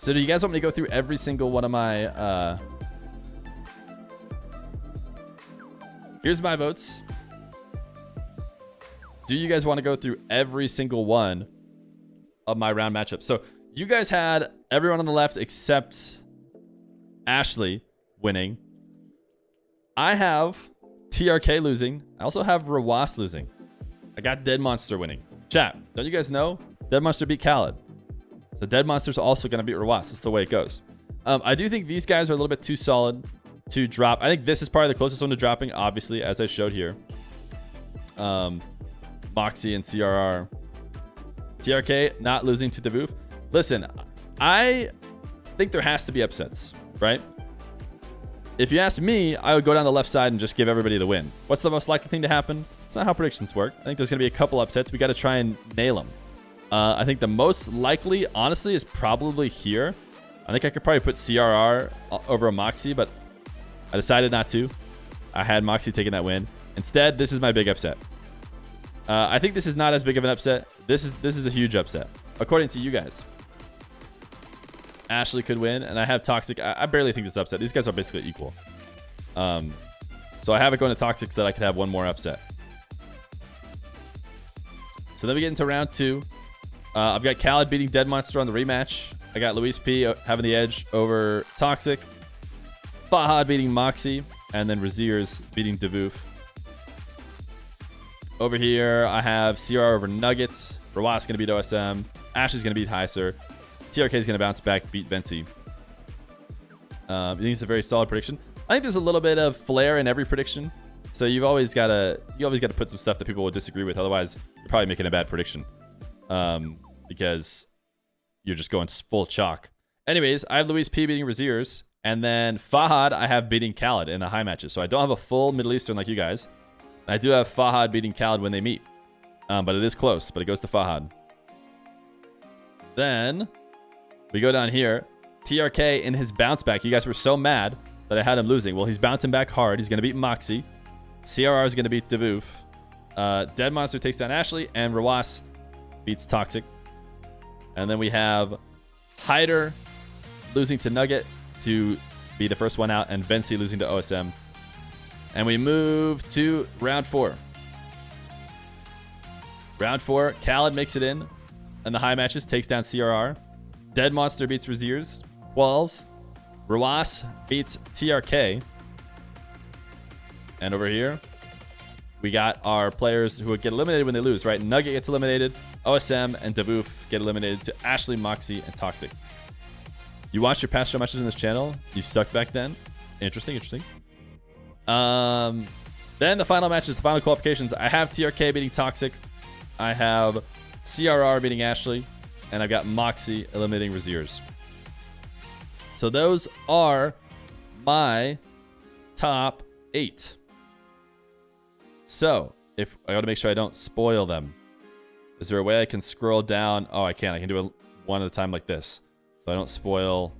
So do you guys want me to go through every single one of my... Here's my votes. Do you guys want to go through every single one of my round matchups? So you guys had everyone on the left except Ashley winning. I have TRK losing. I also have Rawas losing. I got Dead Monster winning. Chat, don't you guys know? Dead Monster beat Khaled. So Dead Monster's also going to beat Rawas. That's the way it goes. I do think these guys are a little bit too solid to drop. I think this is probably the closest one to dropping, obviously, as I showed here. Moxie and CRR. TRK not losing to Devoof. Listen, I think there has to be upsets, right? If you ask me, I would go down the left side and just give everybody the win. What's the most likely thing to happen? It's not how predictions work. I think there's going to be a couple upsets. We got to try and nail them. I think the most likely, honestly, is probably here. I think I could probably put CRR over a Moxie, but I decided not to. I had Moxie taking that win. Instead, this is my big upset. I think this is not as big of an upset. This is a huge upset, according to you guys. Ashley could win, and I have Toxic. I barely think this is upset. These guys are basically equal. So I have it going to Toxic so that I could have one more upset. So then we get into round 2. I've got Khaled beating Dead Monster on the rematch. I got Luis P having the edge over Toxic. Fahad beating Moxie, and then Raziers beating Devoof. Over here, I have CR over Nuggets. Rawas going to beat OSM. Ashley's going to beat Heiser. TRK is going to bounce back, beat Vency. You think it's a very solid prediction? I think there's a little bit of flair in every prediction. So you've always got to put some stuff that people will disagree with. Otherwise, you're probably making a bad prediction. Because you're just going full chalk. Anyways, I have Luis P beating Raziers. And then Fahad, I have beating Khaled in the high matches. So I don't have a full Middle Eastern like you guys. I do have Fahad beating Khaled when they meet. But it is close, but it goes to Fahad. Then we go down here. TRK in his bounce back. You guys were so mad that I had him losing. Well, he's bouncing back hard. He's going to beat Moxie. CRR is going to beat Devoof. Dead Monster takes down Ashley. And Rawas beats Toxic. And then we have Hyder losing to Nugget to be the first one out. And Vency losing to OSM. And we move to round 4. Round 4, Khaled makes it in the high matches, takes down CRR. Dead Monster beats Raziers. Walls. Rawas beats TRK. And over here, we got our players who get eliminated when they lose, right? Nugget gets eliminated. OSM and Devoof get eliminated to Ashley, Moxie, and Toxic. You watched your past show matches in this channel. You sucked back then. Interesting. Then the final matches, the final qualifications. I have TRK beating Toxic. I have CRR beating Ashley. And I've got Moxie eliminating Raziers. So those are my top 8. So if I got to make sure I don't spoil them. Is there a way I can scroll down? Oh, I can't. I can do it one at a time like this. So I don't spoil.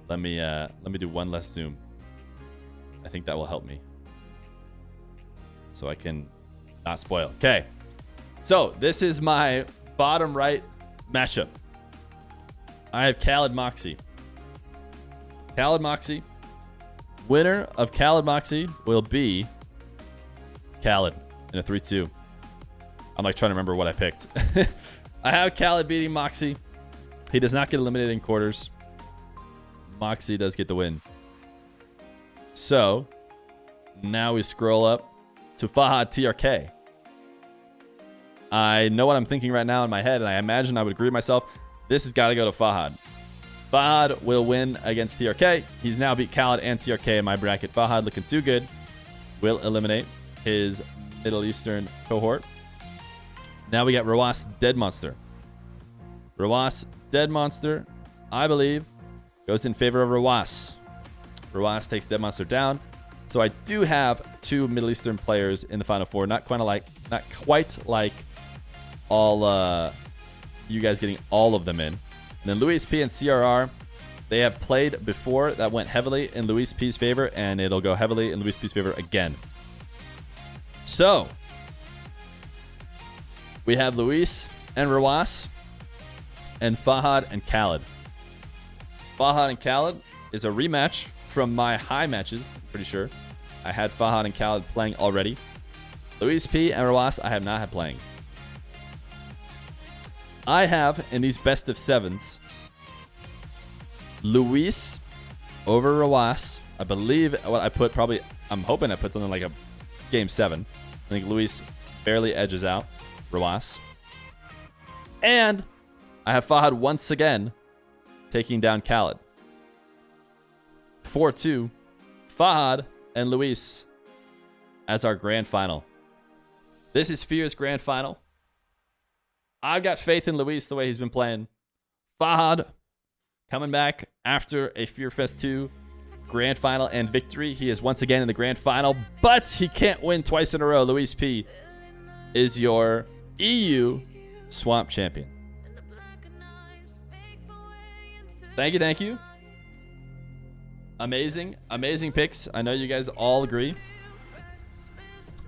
Let me do one less zoom. I think that will help me. So I can not spoil. Okay. So this is my bottom right matchup. I have Khaled Moxie. Khaled Moxie. Winner of Khaled Moxie will be Khaled in a 3-2. I'm like trying to remember what I picked. I have Khaled beating Moxie. He does not get eliminated in quarters. Moxie does get the win. So now we scroll up to Fahad TRK. I know what I'm thinking right now in my head, and I imagine I would agree with myself. This has got to go to Fahad. Fahad will win against TRK. He's now beat Khaled and TRK in my bracket. Fahad looking too good. Will eliminate his Middle Eastern cohort. Now we got Rawas Dead Monster. Rawas Dead Monster, I believe, goes in favor of Rawas. Rawas takes Dead Monster down. So I do have 2 Middle Eastern players in the Final Four. Not quite like all you guys getting all of them in. And then Luis P and CRR, they have played before. That went heavily in Luis P's favor, and it'll go heavily in Luis P's favor again. So we have Luis and Rawas and Fahad and Khaled. Fahad and Khaled is a rematch from my high matches, pretty sure. I had Fahad and Khaled playing already. Luis P and Rawas I have not had playing. I have, in these best of sevens, Luis over Rawas. I believe what I put probably, I'm hoping I put something like a game 7. I think Luis barely edges out Rawas. And I have Fahad once again taking down Khaled. 4-2. Fahad and Luis as our grand final. This is Feer's grand final. I've got faith in Luis the way he's been playing. Fahad coming back after a Fear Fest 2 grand final and victory. He is once again in the grand final, but he can't win twice in a row. Luis P is your EU Swamp Champion. Thank you, thank you. Amazing, amazing picks. I know you guys all agree.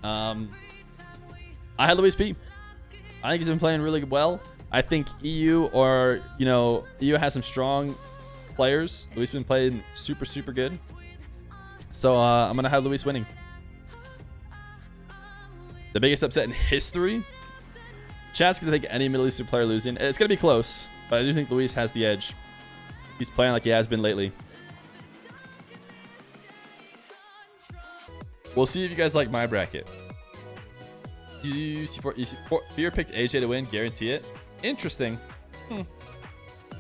I had Luis P. I think he's been playing really well. I think EU EU has some strong players. Luis been playing super, super good. So I'm going to have Luis winning. The biggest upset in history. Chat's going to think any Middle Eastern player losing. It's going to be close, but I do think Luis has the edge. He's playing like he has been lately. We'll see if you guys like my bracket. Feer picked AJ to win, guarantee it. Interesting.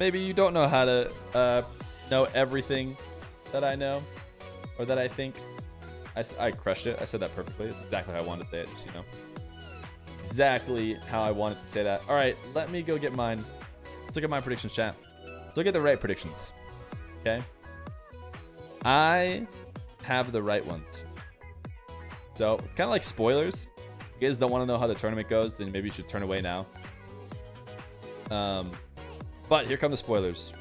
Maybe you don't know how to know everything that I know or that I think. I crushed it. I said that perfectly. It's exactly how I wanted to say it, just, exactly how I wanted to say that. All right, let me go get mine. Let's look at my predictions, chat. Let's look at the right predictions. Okay. I have the right ones. So it's kind of like spoilers. If you guys don't want to know how the tournament goes, then maybe you should turn away now. But here come the spoilers.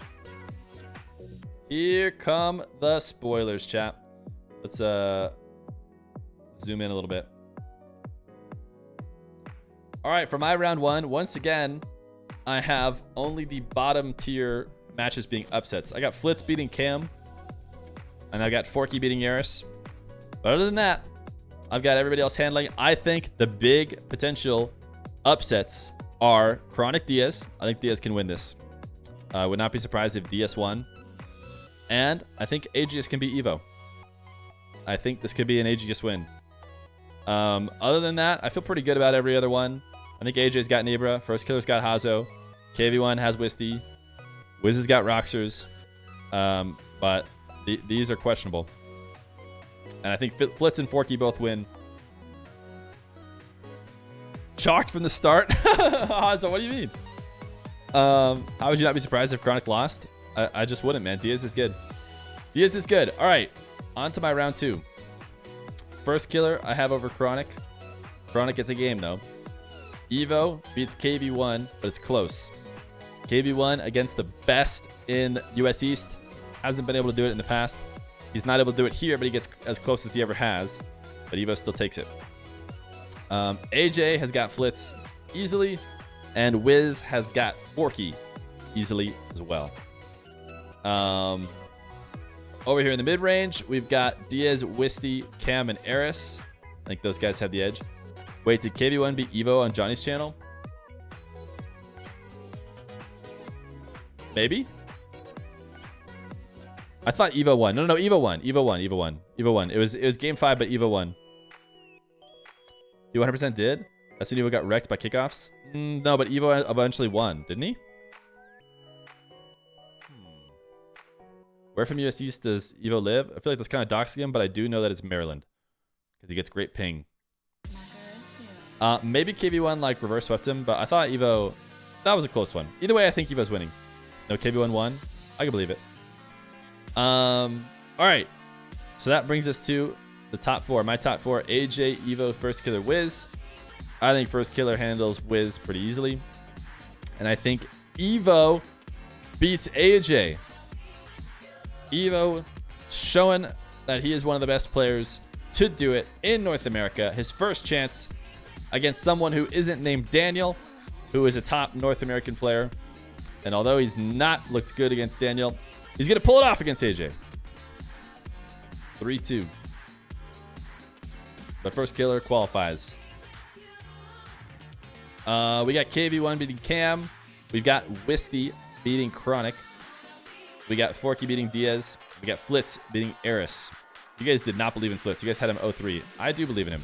Here come the spoilers, chat. Let's zoom in a little bit. All right, for my round 1, once again, I have only the bottom tier matches being upsets. I got Flitz beating Cam, and I got Forky beating Yaris. But other than that, I've got everybody else handling. I think the big potential upsets are Chronic Diaz. I think Diaz can win this. I would not be surprised if Diaz won. And I think Aegis can beat Evo. I think this could be an Aegis win. Other than that, I feel pretty good about every other one. I think AJ's got Nibra. First Killer's got Hazo. KV1 has Wisty. Wiz has got Roxers. But these are questionable. And I think Flitz and Forky both win. Chalked from the start? So what do you mean? How would you not be surprised if Chronic lost? I just wouldn't, man. Diaz is good. Diaz is good. All right. On to my round 2. First Killer I have over Chronic. Chronic gets a game, though. Evo beats KV1, but it's close. KV1 against the best in US East. Hasn't been able to do it in the past. He's not able to do it here, but he gets as close as he ever has. But Evo still takes it. AJ has got Flitz easily, and Wiz has got Forky easily as well. Over here in the mid-range, we've got Diaz, Wisty, Cam, and Eris. I think those guys have the edge. Wait, did KV1 beat Evo on Johnny's channel? Maybe? I thought Evo won. No, Evo won. Evo won. It was game 5, but Evo won. He 100% did? That's when Evo got wrecked by kickoffs? No, but Evo eventually won, didn't he? Where from US East does Evo live? I feel like that's kind of doxing him, but I do know that it's Maryland. Because he gets great ping. Maybe KV1 like reverse swept him, but I thought Evo... That was a close one. Either way, I think Evo's winning. No, KV1 won. I can believe it. Alright. So that brings us to the top 4. My top 4. AJ, Evo, First Killer, Wiz. I think First Killer handles Wiz pretty easily. And I think Evo beats AJ. Evo showing that he is one of the best players to do it in North America. His first chance against someone who isn't named Daniel, who is a top North American player. And although he's not looked good against Daniel, he's going to pull it off against AJ. 3-2. The first killer qualifies. We got KV1 beating Cam. We've got Wisty beating Chronic. We got Forky beating Diaz. We got Flitz beating Eris. You guys did not believe in Flitz. You guys had him 0-3. I do believe in him.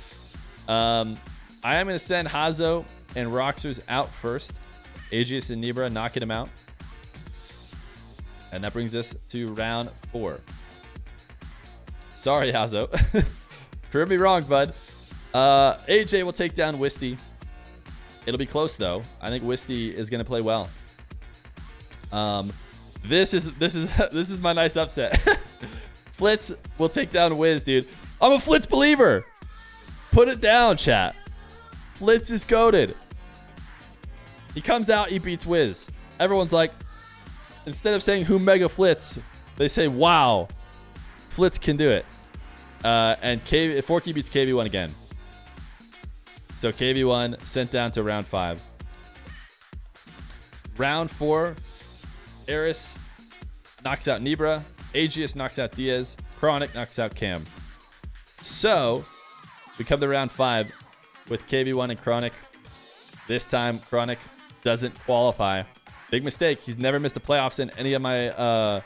I am going to send Hazo and Roxers out first. Aegis and Nibra knocking him out. And that brings us to round 4. Sorry, Hazo. Prove me wrong, bud. AJ will take down Wisty. It'll be close, though. I think Wisty is going to play well. This is my nice upset. Flitz will take down Wiz, dude. I'm a Flitz believer. Put it down, chat. Flitz is goated. He comes out, he beats Wiz. Everyone's like, instead of saying who mega Flitz, they say, wow, Flitz can do it. And Forky beats KV1 again. So KV1 sent down to round 5. Round 4, Eris knocks out Nibra. Aegis knocks out Diaz. Chronic knocks out Cam. So we come to round 5 with KV1 and Chronic. This time, Chronic doesn't qualify. Big mistake. He's never missed the playoffs in any of my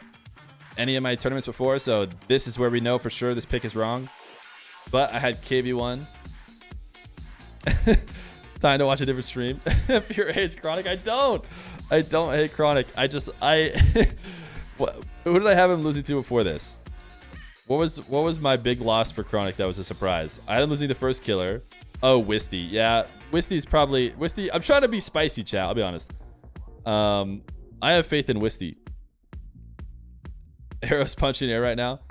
tournaments before, so this is where we know for sure this pick is wrong. But I had KV1. Time to watch a different stream. Feer hates Chronic. I don't hate Chronic. Who did I have him losing to before this? What was my big loss for Chronic that was a surprise? I had him losing to first killer. Oh, Wisty. Yeah, Wisty's probably Wisty. I'm trying to be spicy, chat. I'll be honest. I have faith in Wisty. Arrow's punching air right now.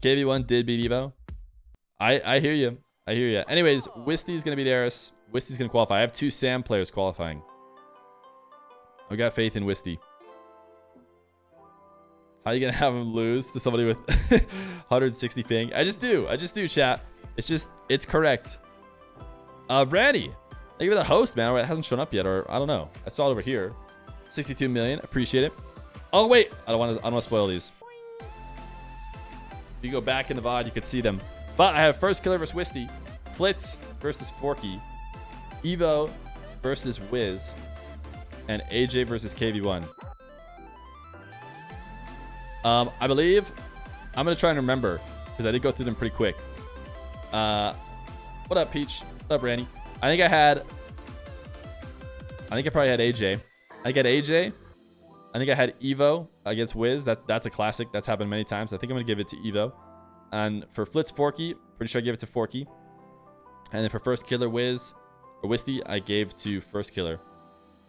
KV1 did beat Evo. I hear you. I hear you. Anyways, Wisty's going to beat Eris. Wisty's going to qualify. I have 2 Sam players qualifying. I got faith in Wisty. How are you going to have him lose to somebody with 160 ping? I just do, chat. It's correct. Randy, thank you for the host, man. It hasn't shown up yet, or I don't know. I saw it over here. 62 million. Appreciate it. Oh, wait. I don't want to spoil these. If you go back in the VOD, you can see them. But I have first killer versus Wisty. Flitz versus Forky. Evo versus Wiz. And AJ versus KV1. I believe I'm going to try and remember because I did go through them pretty quick. What up, Peach? What up, Randy? I think I probably had AJ. I got AJ. I think I had Evo against Wiz. That's a classic. That's happened many times. I think I'm going to give it to Evo. And for Flitz Forky, pretty sure I gave it to Forky. And then for first killer Wiz or Wisty, I gave to first killer.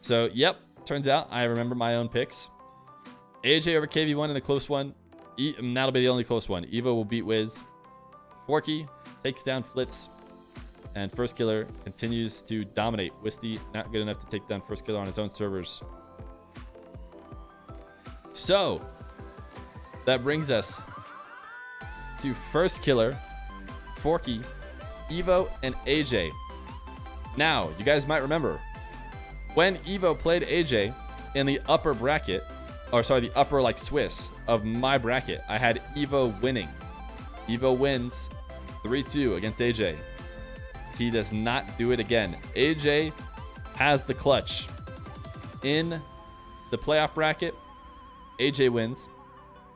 So, yep. Turns out I remember my own picks. AJ over KV1 in the close one. That'll be the only close one. Evo will beat Wiz. Forky takes down Flitz. And first killer continues to dominate. Wisty not good enough to take down first killer on his own servers. So, that brings us to first killer, Forky, Evo, and AJ. Now, you guys might remember, when Evo played AJ in the upper bracket, or sorry, the upper like Swiss of my bracket, I had Evo winning. Evo wins 3-2 against AJ. He does not do it again. AJ has the clutch. In the playoff bracket, AJ wins.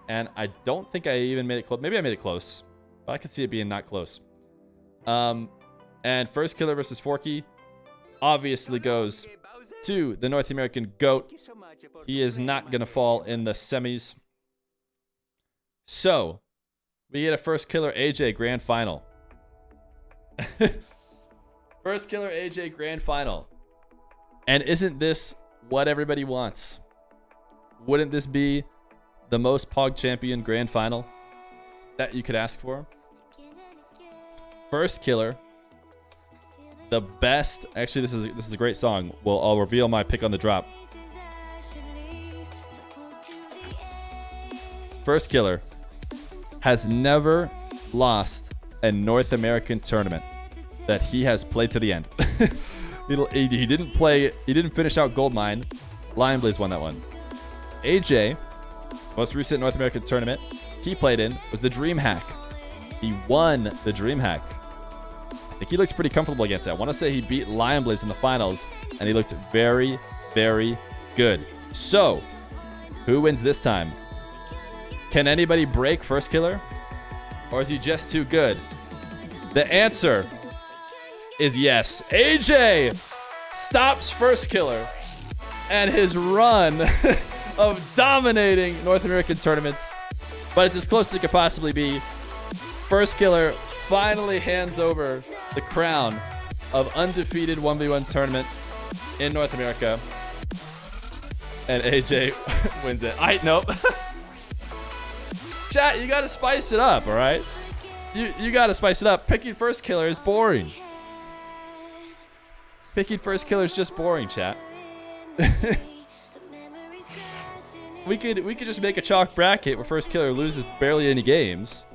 And I don't think I even made it close. Maybe I made it close, but I could see it being not close. And first killer versus Forky obviously goes to the North American GOAT. He is not going to fall in the semis. So, we get a first killer AJ grand final. First killer AJ grand final. And isn't this what everybody wants? Wouldn't this be the most Pog champion grand final that you could ask for? First killer. The best. Actually, this is a great song. Well, I'll reveal my pick on the drop. First killer has never lost a North American tournament that he has played to the end. He didn't play. He didn't finish out Goldmine. Lion Blaze won that one. AJ, most recent North American tournament he played in was the Dream Hack. He won the Dream Hack. I think he looks pretty comfortable against that. I want to say he beat Lion Blaze in the finals, and he looked very, very good. So, who wins this time? Can anybody break First Killer? Or is he just too good? The answer is yes. AJ stops First Killer and his run of dominating North American tournaments. But it's as close as it could possibly be. First Killer finally hands over the crown of undefeated 1v1 tournament in North America. And AJ wins it. Nope. Chat, you gotta spice it up, all right? You gotta spice it up. Picking First Killer is boring. Picking First Killer is just boring, chat. we could just make a chalk bracket where First Killer loses barely any games.